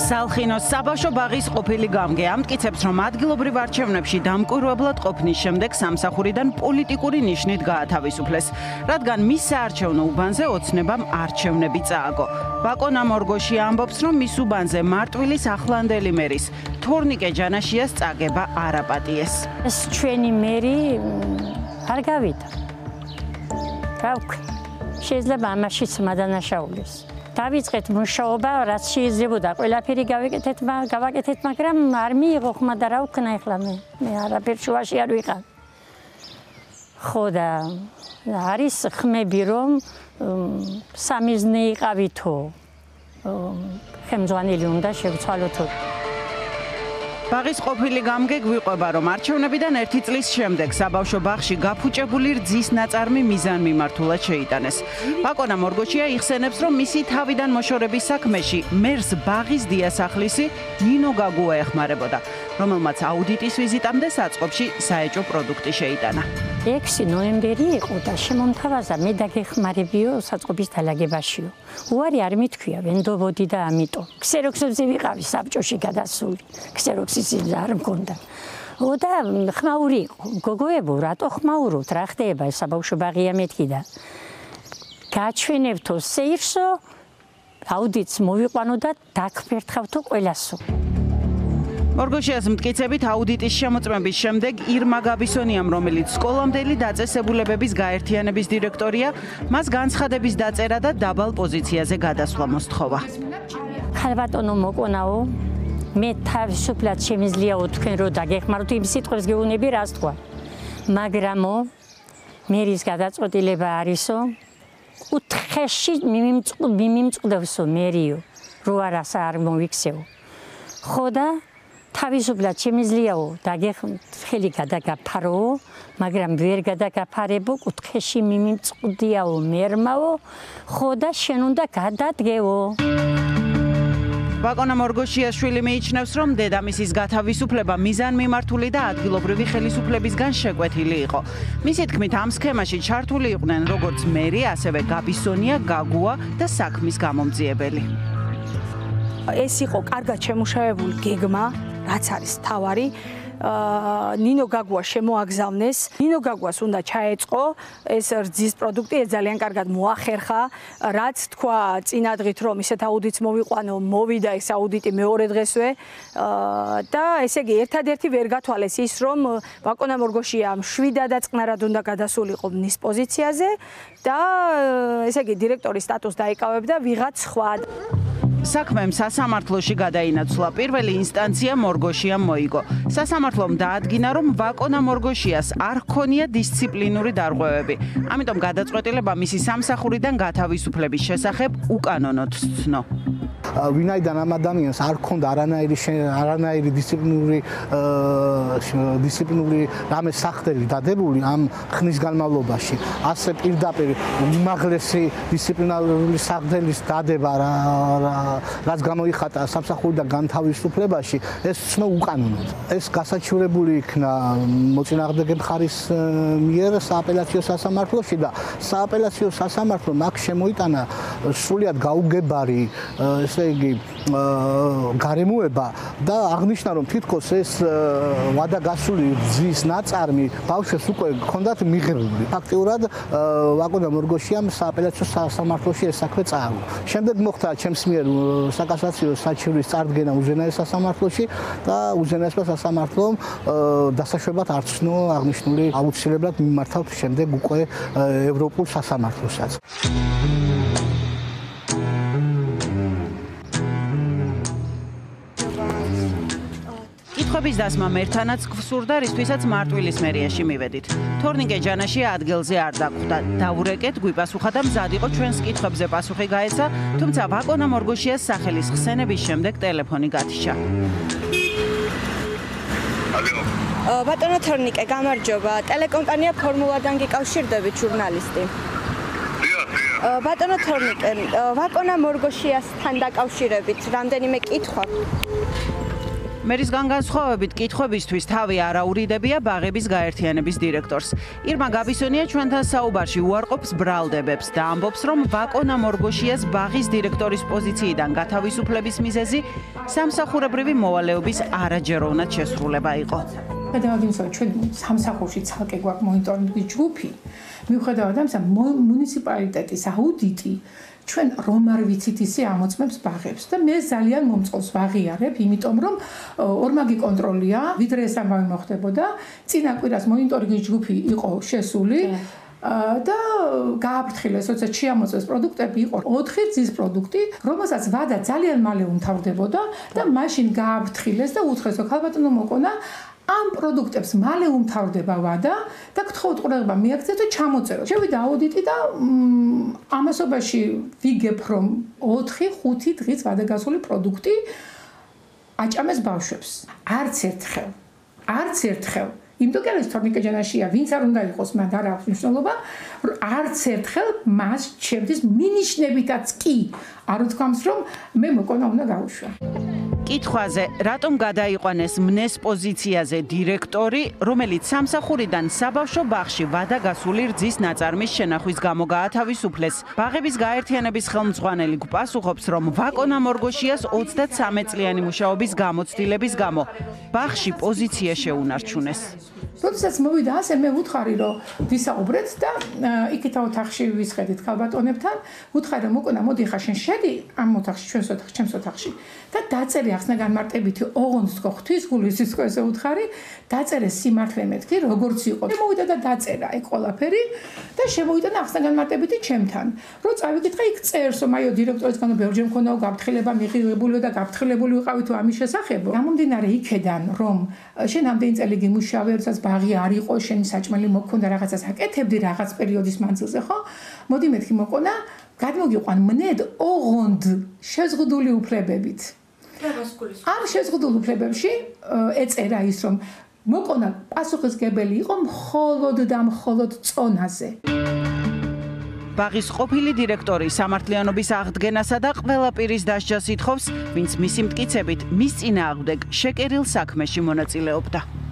სალხინოს საბავშვო ბაღის ყოფილი გამგე ამტკიცებს, რომ ადგილობრივ არჩევნებში დამკვირვებლად ყოფნის შემდეგ სამსახურიდან პოლიტიკური ნიშნით გაათავისუფლეს, რადგან მის საარჩევნო უბანზე ოცნებამ არჩევნები წააგო. ბაკონა მორგოში ამბობს, რომ მის უბანზე მარტვილის ახლანდელი მერის თორნიკე ჯანაშიას წაგება არ აპატიეს. ეს ჩვენი მერი არ გავიდა. შეიძლება ამაშიც მადანაშაულის. დავიწყეთ მუშაობა, რაც შეიძლებოდა ყველაფერი გავაკეთეთ, მაგრამ არ მიიღო ხმა და რა ვქნა ახლა მე არაფერ შუაში არ ვიყავ. ხო და არის ხმები, რომ სამიზნე იყავითო, ხელმძღვანელი უნდა შევცვალოთო. ბაღის ყოფილი გამგე გვიყვება, რომ არჩევნებიდან 1 წლის შემდეგ საბავშვო ბაღში გაფუჭებული რძის ნაწარმი მიზანმიმართულად შეიტანეს. ბაკონა მორგოჩია იხსენებს, რომ მისი თავიდან მოშორების საქმეში მერს ბაღის დიასახლისი ნინო გაგუა ეხმარებოდა, რომელმაც აუდიტის ვიზიტამდე საწყობში საეჭვო პროდუქტი შეიტანა. 6 ნოემბერი იყო და შემომთავაზა მე დაგეხმარებიო საწყობის დალაგებაშიო. უარი არ მithქვია, ვენდობოდი და ამიტომ. ქსეროქსებზე ვიყავი საბჭოში გადასული. ქსეროქსის არ მქონდა. და ხმაური იყო. გოგოებო, რატო ხმაურობთ? რა ხდება? საბავშვო ბაღია მეთქი და გაჩვენებთო სეირსო, აუდიტს მოვიყვანო და დაგფერთხავთო ყველასო. მორგოშიას მტკიცებით აუდიტის შემოწმების შემდეგ ირმა გაბისონიამ, რომელიც სკოლამდელი დაწესებულებების გაერთიანების დირექტორია, მას განცხადების დაწერა და დაბალ პოზიციაზე გადასვლა მოსთხოვა. ქალბატონო მოკონაო, მე თავისუფლად შემიძლიაო თქვენ რო დაგეხმაროთ იმ სიტყვებს გეუბნები რას თქვა. მაგრამო მერის გადაწყვეტილება არისო, უთხეში მიმწყდევსო მერიო, რო არასა არ მოვიქცეო. ხო და თავისუფლად შემიძლიაო ხელი გადაგაფარო, მაგრამ ვერ გადაგაფარებო, კუთხეში მიმწყდიაო მერმაო, ხო და შენ უნდა გადადგეო. ბაკონა მორგოშიას შვილი მიიჩნევს, რომ დედამისის გათავისუფლება მიზანმიმართული და ადგილობრივი ხელისუფლებისგან შეკვეთილი იყო. მისი თქმით, ამ სქემაში ჩართული იყვნენ როგორც მერი, ასევე გაბისონია, გაგუა და საქმის გამომძიებელი. ეს იყო კარგად შემუშავებული გეგმა, რაც არის თავარი. ნინო გაგუა შემოაგზავნეს. ნინო გაგუას უნდა ჩაეწყო ეს რძის პროდუქტი, ეს ძალიან კარგად მოახერხა, რაც თქვა წინადღით, რომ ისეთ აუდიტს მოვიყვანო, მოვიდა ეს აუდიტი მეორე დღესვე და ესე იგი ერთადერთი ვერ გათვალეს ის, რომ ბაკონა მორგოშია მშვიდადად წყნარად უნდა გადასულიყო მის პოზიციაზე და ესე იგი დირექტორის სტატუსს დაიკავებდა ვიღაც სხვა. საქმემ სასამართლოში გადაინაცვლა. პირველი ინსტანცია მორგოშიამ მოიგო. სასამართლომ დაადგინა, რომ ბაკონა მორგოშიას არ ჰქონია დისციპლინური დარღვევები. ამიტომ გადაწყვეტილება მისი სამსახურიდან გათავისუფლების შესახებ უკანონოდ სცნო. ვინაიდან ამ ადამიანს არ ჰქონდა არანაირი დისციპლინური რამე სახდელი დადებული ამ ხნის განმავლობაში, ასე პირდაპირ უმაღლესი დისციპლინარული სახდელის დადება რაც გამოიხატა სამსახურიდან განთავისუფლებაში, ეს ცნო უკანონოდ. ეს გასაჩივრებული იქნა მოწინააღმდეგე მხარის მიერ სააპელაციო სასამართლოში და სააპელაციო სასამართლომ აქ შემოიტანა სრულიად გაუგებარი ესე იგი გარემოება და აღნიშნა, რომ თითქოს ეს ვადაგასული რძის ნაწარმი ბავშვებს უკვე ჰქონდათ მიღებული. ფაქტიურად ბაკონა მორგოშიამ სააპელაციო სასამართლოში ეს საქმე წააგო. შემდეგ მოხდა ჩემს მიერ საკასაციო საჩივრის წარდგენა უზენაეს სასამართლოში და უზენაესმა სასამართლომ დასაშვებად არ ცნო აღნიშნული აუცილებლად მიმართავთ შემდეგ უკვე ევროპულ სასამართლოსაც. კითხვების დასმა მერთანაც გვსურდა, რისთვისაც მარტვილის მერიაში მივედით. თორნიკე ჯანაშია ადგილზე არ დაგვხვდა. დავურეკეთ, გვიპასუხა და მზად იყო ჩვენს კითხვებზე პასუხი გაეცა, თუმცა ბაკონა მორგოშიას სახელის ხსენების შემდეგ ტელეფონი გათიშა. ბატონო თორნიკე, გამარჯობა. ტელეკომპანია ფორმულადან გიკავშირდებით, ჟურნალისტი. ბატონო თორნიკე, ბაკონა მორგოშიასთან დაკავშირებით რამდენიმე კითხვა. მერისგან განსხვავებით კითხვებისთვის თავი არ აურიდებია ბაღების გაერთიანების დირექტორს. ირმა გაბისონია ჩვენთან საუბარში უარყოფს ბრალდებებს და ამბობს, რომ ვაკონა მორგოშიას ბაღის დირექტორის პოზიციიდან გათავისუფლების მიზეზი სამსახურებრივი მოვალეობის არაჯეროვნად შესრულება იყო. მიუხედავად იმისა, რომ ჩვენ სამსახურში ცალკე გვაქვს მონიტორინგის ჯგუფი, მიუხედავად ამისა, მუნიციპალიტეტის აუდიტი ჩვენ რომ არ ვიცით ისე ამოწმებს ბაღებს და მე ძალიან მომწყობს ვაღიარებ, იმიტომ რომ ორმაგი კონტროლია, ვიდრე ეს ამბავი მოხდებოდა, წინა კვირას მონიტორინგის ჯგუფი იყო შესული და გააფრთხილეს, როცა შეამოწმეს პროდუქტები, იყო 4 რძის პროდუქტი, რომელსაც ვადა ძალიან მალე უმთავრდებოდა და მაშინ გააფრთხილეს და უთხრეს, რომ ქალბატონო მოკონა ამ პროდუქტებს მალე უმთავრდება ვადა და გთხოვთ ყურადღება მიაქცეთ და ჩამოწეროთ. შევიდა აუდიტი და ამასობაში ვიგებ, რომ 4-5 დღის ვადაგასული პროდუქტი აჭამეს ბავშვებს. არც ერთხელ იმიტომ რომ ეს თორნიკე ჯანაშია, ვინც არ უნდა იყოს, მან არ აქვს მნიშვნელობა, არც ერთხელ მას ჩემთვის მინიშნებითაც კი არ უთქვამს, რომ მე მოკონა უნდა გავუშვა. კითხვაზე, რატომ გადაიყვანეს მნეს პოზიციაზე დირექტორი, რომელიც სამსახურიდან საბავშვო ბაღში ვადაგასული რძის ნაწარმის შენახვის გამო გაათავისუფლეს. ბაღების გაერთიანების ხელმძღვანელი გვპასუხობს, რომ ვაკონა მორგოშიას 33 წლიანი მუშაობის გამოცდილების გამო ბაღში პოზიცია შეუნარჩუნეს. როდესაც მოვიდა ასე, მე ვუთხარი, რომ ვისაუბრეთ და იქით ოთახში ვისხედით ქალბატონებთან, ვუთხარი, რომ მოკონა მოდი ხა შენ შედი ამ ოთახში, ჩემს ოთახში და დაწერე ახსნა განმარტებითი ოღონდ თქო ღვთისგულის თქო ესე ვუთხარი, დაწერე სიმართლე მეთქი, როგორც იყო. მე მოვიდა და დაწერა ეგ ყველაფერი და შემოვიდა ახსნა განმარტებითი ჩემთან. რო წავიკითხე იქ წერს, რომ აიო დირექტორის განო ბევრჯერ მქონდაო გაფრთხილება მიღებულიო და გაფრთხილებული ვიყავი თუ ამის შესახებ. გამომდინარე იქედან, რომ შენ ამდენი წელი გიმუშავე, როდესაც ბაღი არ იყო, შენ საჭმელი მოქონდა რაღაცას აკეთებდი რაღაც პერიოდის მანძილზე, ხო? მოდი მეთქი მოკონა, გადმოგიყვან მნედ ოღონდ შეზღუდული უფლებებით. ამ შეზღუდულ უფლებებში ეწერა ის, რომ მოკონა პასუხისმგებელი იყო მხოლოდ და მხოლოდ წონაზე. ბაღის ყოფილი დირექტორი სამართლიანობის აღდგენასა და ყველა პირის დასჯას ითხოვს, ვინც მისი მტკიცებით მის წინააღმდეგ შეკერილ საქმეში მონაწილეობდა.